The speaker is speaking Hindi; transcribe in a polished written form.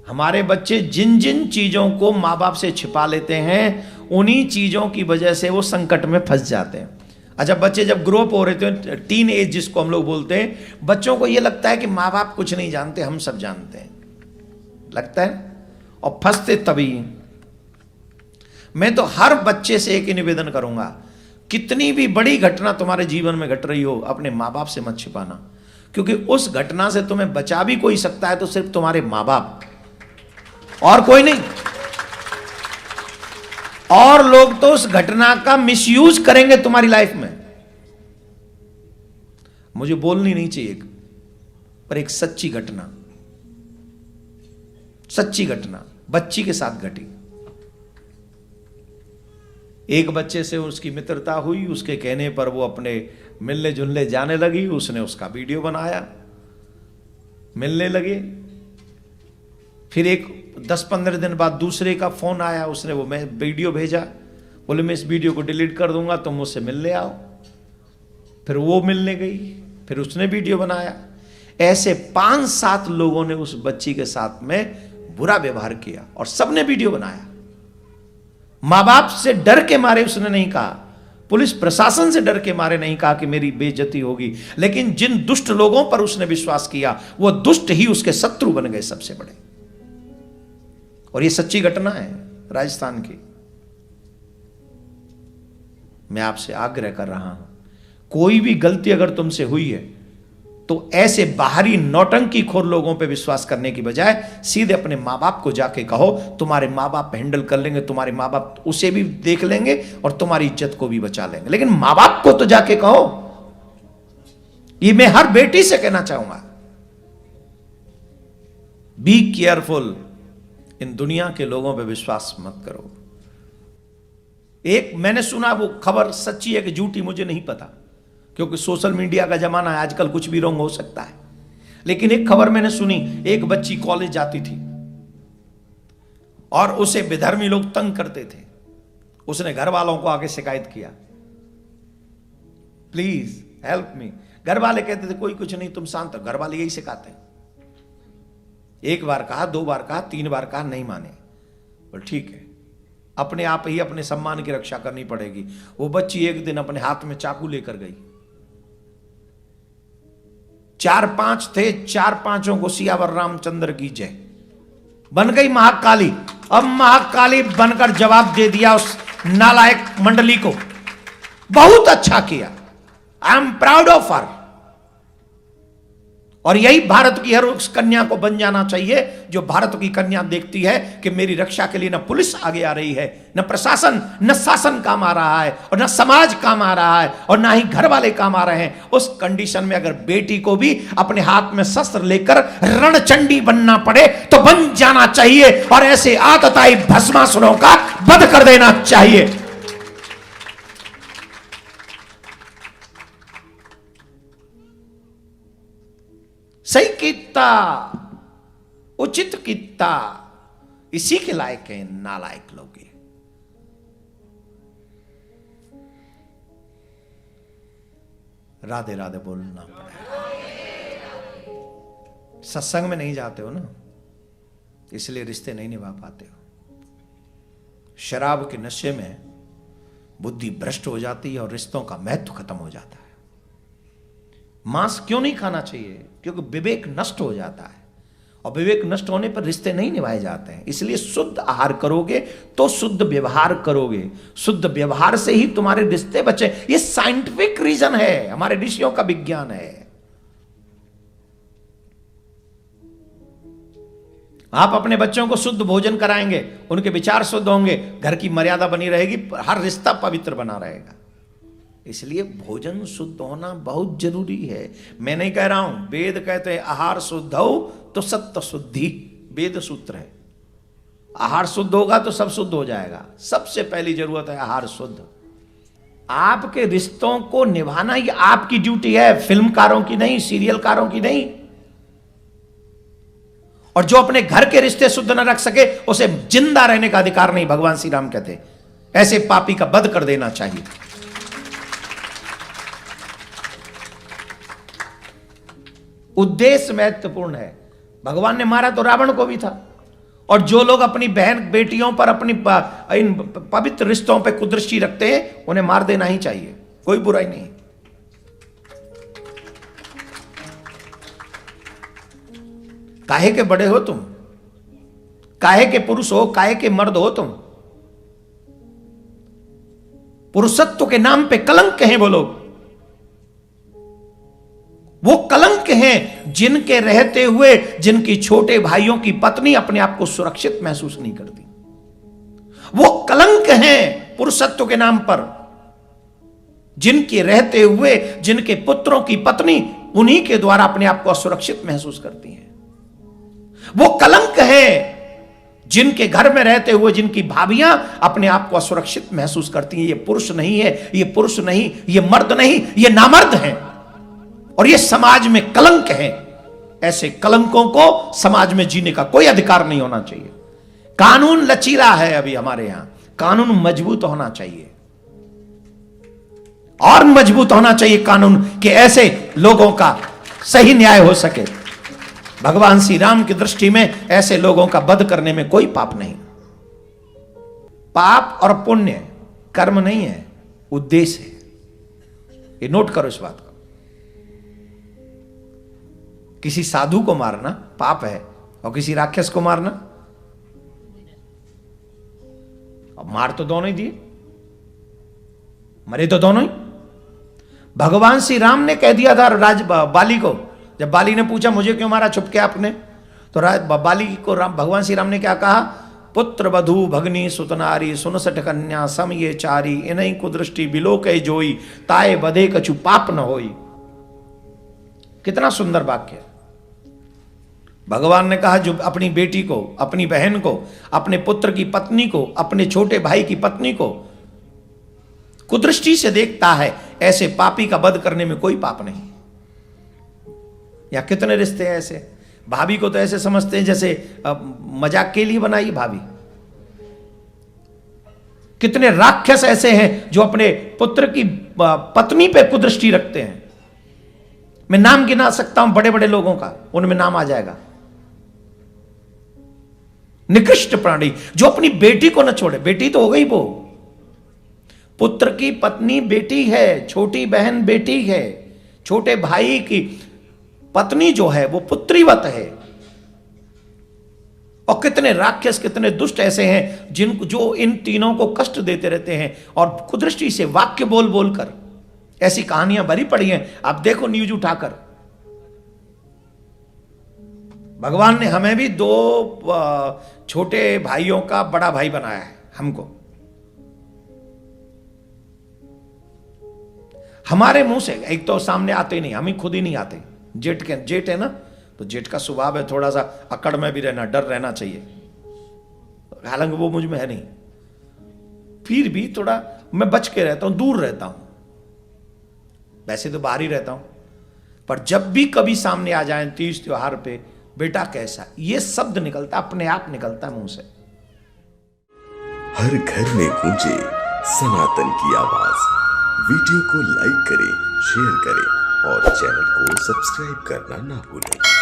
हमारे बच्चे जिन जिन चीजों को माँ बाप से छिपा लेते हैं, उन्हीं चीजों की वजह से वो संकट में फंस जाते हैं। अच्छा, बच्चे जब ग्रो अप हो रहे थे, टीन एज जिसको हम लोग बोलते हैं, बच्चों को ये लगता है कि माँ बाप कुछ नहीं जानते, हम सब जानते हैं, लगता है, और फंसते तभी। मैं तो हर बच्चे से एक ही निवेदन करूंगा, कितनी भी बड़ी घटना तुम्हारे जीवन में घट रही हो, अपने माँ बाप से मत छिपाना, क्योंकि उस घटना से तुम्हें बचा भी कोई सकता है तो सिर्फ तुम्हारे माँ बाप, और कोई नहीं। और लोग तो उस घटना का मिसयूज करेंगे तुम्हारी लाइफ में। मुझे बोलनी नहीं चाहिए, पर एक सच्ची घटना बच्ची के साथ घटी। एक बच्चे से उसकी मित्रता हुई, उसके कहने पर वो अपने मिलने जुलने जाने लगी, उसने उसका वीडियो बनाया, मिलने लगे। फिर एक 10-15 दिन बाद दूसरे का फोन आया, उसने वो मैं वीडियो भेजा, बोले मैं इस वीडियो को डिलीट कर दूंगा, तुम मुझसे मिलने आओ। फिर वो मिलने गई, फिर उसने वीडियो बनाया। ऐसे 5-7 लोगों ने उस बच्ची के साथ में बुरा व्यवहार किया और सबने वीडियो बनाया। माँ बाप से डर के मारे उसने नहीं कहा, पुलिस प्रशासन से डर के मारे नहीं कहा कि मेरी बेइज्जती होगी, लेकिन जिन दुष्ट लोगों पर उसने विश्वास किया, वो दुष्ट ही उसके शत्रु बन गए सबसे बड़े। और ये सच्ची घटना है राजस्थान की। मैं आपसे आग्रह कर रहा हूं, कोई भी गलती अगर तुमसे हुई है तो ऐसे बाहरी नौटंकी खोर लोगों पे विश्वास करने की बजाय सीधे अपने माँ बाप को जाके कहो, तुम्हारे माँ बाप हैंडल कर लेंगे, तुम्हारे माँ बाप उसे भी देख लेंगे और तुम्हारी इज्जत को भी बचा लेंगे। लेकिन माँ बाप को तो जाके कहो। ये मैं हर बेटी से कहना चाहूंगा, बी केयरफुल, इन दुनिया के लोगों पे विश्वास मत करो। एक मैंने सुना, वो खबर सच्ची है कि झूठी मुझे नहीं पता, क्योंकि सोशल मीडिया का जमाना है, आजकल कुछ भी रॉन्ग हो सकता है। लेकिन एक खबर मैंने सुनी, एक बच्ची कॉलेज जाती थी और उसे विधर्मी लोग तंग करते थे। उसने घर वालों को आके शिकायत किया, प्लीज हेल्प मी। घर वाले कहते थे कोई कुछ नहीं, तुम शांत हो। घर वाले यही सिखाते हैं। एक बार कहा, 2 बार कहा, 3 बार कहा, नहीं माने। बोल ठीक है, अपने आप ही अपने सम्मान की रक्षा करनी पड़ेगी। वो बच्ची एक दिन अपने हाथ में चाकू लेकर गई। 4-5 थे, 4-5 को सियावर रामचंद्र की जय, बन गई महाकाली। अब महाकाली बनकर जवाब दे दिया उस नालायक मंडली को। बहुत अच्छा किया, I am proud of her. और यही भारत की हर उस कन्या को बन जाना चाहिए जो भारत की कन्या देखती है कि मेरी रक्षा के लिए न पुलिस आगे आ रही है, न प्रशासन, न शासन काम आ रहा है, और न समाज काम आ रहा है, और ना ही घर वाले काम आ रहे हैं। उस कंडीशन में अगर बेटी को भी अपने हाथ में शस्त्र लेकर रणचंडी बनना पड़े तो बन जाना चाहिए, और ऐसे आतताई भस्मासुरों का वध कर देना चाहिए। सही कितना, उचित कितना, इसी के लायक है नालायक लोग। राधे राधे बोलना पड़ेगा। सत्संग में नहीं जाते हो ना, इसलिए रिश्ते नहीं निभा पाते हो। शराब के नशे में बुद्धि भ्रष्ट हो जाती है और रिश्तों का महत्व खत्म हो जाता है। मांस क्यों नहीं खाना चाहिए? क्योंकि विवेक नष्ट हो जाता है, और विवेक नष्ट होने पर रिश्ते नहीं निभाए जाते हैं। इसलिए शुद्ध आहार करोगे तो शुद्ध व्यवहार करोगे, शुद्ध व्यवहार से ही तुम्हारे रिश्ते बचे। ये साइंटिफिक रीजन है, हमारे ऋषियों का विज्ञान है। आप अपने बच्चों को शुद्ध भोजन कराएंगे, उनके विचार शुद्ध होंगे, घर की मर्यादा बनी रहेगी, हर रिश्ता पवित्र बना रहेगा। इसलिए भोजन शुद्ध होना बहुत जरूरी है। मैं नहीं कह रहा हूं, वेद कहते हैं आहार शुद्ध हो तो सत्य शुद्धि, वेद सूत्र है। आहार शुद्ध होगा तो सब शुद्ध हो जाएगा। सबसे पहली जरूरत है आहार शुद्ध। आपके रिश्तों को निभाना ये आपकी ड्यूटी है, फिल्मकारों की नहीं, सीरियलकारों की नहीं। और जो अपने घर के रिश्ते शुद्ध न रख सके उसे जिंदा रहने का अधिकार नहीं। भगवान श्री राम कहते ऐसे पापी का वध कर देना चाहिए। उद्देश्य महत्वपूर्ण है। भगवान ने मारा तो रावण को भी था, और जो लोग अपनी बहन बेटियों पर अपनी इन पवित्र रिश्तों पर कुदृष्टि रखते हैं उन्हें मार देना ही चाहिए, कोई बुराई नहीं। काहे के बड़े हो तुम, काहे के पुरुष हो, काहे के मर्द हो तुम? पुरुषत्व के नाम पे कलंक हैं वो लोग। वो कलंक हैं जिनके रहते हुए जिनकी छोटे भाइयों की पत्नी अपने आप को सुरक्षित महसूस नहीं करती। वो कलंक हैं पुरुषत्व के नाम पर जिनके रहते हुए जिनके पुत्रों की पत्नी उन्हीं के द्वारा अपने आप को असुरक्षित महसूस करती हैं। वो कलंक हैं जिनके घर में रहते हुए जिनकी भाभियां अपने आप को असुरक्षित महसूस करती हैं। ये पुरुष नहीं है, ये पुरुष नहीं, ये मर्द नहीं, ये नामर्द हैं और ये समाज में कलंक हैं। ऐसे कलंकों को समाज में जीने का कोई अधिकार नहीं होना चाहिए। कानून लचीला है अभी हमारे यहां, कानून मजबूत होना चाहिए और मजबूत होना चाहिए कानून कि ऐसे लोगों का सही न्याय हो सके। भगवान श्री राम की दृष्टि में ऐसे लोगों का वध करने में कोई पाप नहीं। पाप और पुण्य कर्म नहीं है, उद्देश्य है। ये नोट करो इस बात को। किसी साधु को मारना पाप है और किसी राक्षस को मारना, अब मार तो दोनों ही दिए, मरे तो दोनों ही। भगवान श्री राम ने कह दिया था बाली को, जब बाली ने पूछा मुझे क्यों मारा छुप के आपने, तो बाली को भगवान श्री राम ने क्या कहा? पुत्र वधु भगनी सुतनारी सुनसठ कन्या सम ये चारी इन्हीं कुदृष्टि बिलोके जोई ताए बधे कछु पाप न होई। कितना सुंदर वाक्य। भगवान ने कहा जो अपनी बेटी को, अपनी बहन को, अपने पुत्र की पत्नी को, अपने छोटे भाई की पत्नी को कुदृष्टि से देखता है, ऐसे पापी का वध करने में कोई पाप नहीं। या कितने रिश्ते हैं ऐसे, भाभी को तो ऐसे समझते हैं जैसे मजाक के लिए बनाई भाभी। कितने राक्षस ऐसे हैं जो अपने पुत्र की पत्नी पे कुदृष्टि रखते हैं। मैं नाम गिना सकता हूं बड़े बड़े लोगों का, उनमें नाम आ जाएगा। निकृष्ट प्राणी जो अपनी बेटी को न छोड़े, बेटी तो हो गई वो, पुत्र की पत्नी बेटी है, छोटी बहन बेटी है, छोटे भाई की पत्नी जो है वो पुत्रीवत है। और कितने राक्षस, कितने दुष्ट ऐसे हैं जिनको जो इन तीनों को कष्ट देते रहते हैं और कुदृष्टि से वाक्य बोल बोलकर। ऐसी कहानियां भरी पड़ी हैं, आप देखो न्यूज उठाकर। भगवान ने हमें भी दो छोटे भाइयों का बड़ा भाई बनाया है। हमको हमारे मुंह से एक तो सामने आते ही नहीं, हम ही खुद ही नहीं आते। जेठ है ना, तो जेठ का स्वभाव है थोड़ा सा अकड़ में भी रहना, डर रहना चाहिए। हालांकि वो मुझ में है नहीं, फिर भी थोड़ा मैं बच के रहता हूं, दूर रहता हूं। वैसे तो बाहर ही रहता हूं, पर जब भी कभी सामने आ जाए तीज त्योहार पे, बेटा कैसा, ये शब्द निकलता, अपने आप निकलता मुंह से। हर घर में गूंजे सनातन की आवाज। वीडियो को लाइक करें, शेयर करें और चैनल को सब्सक्राइब करना ना भूलें।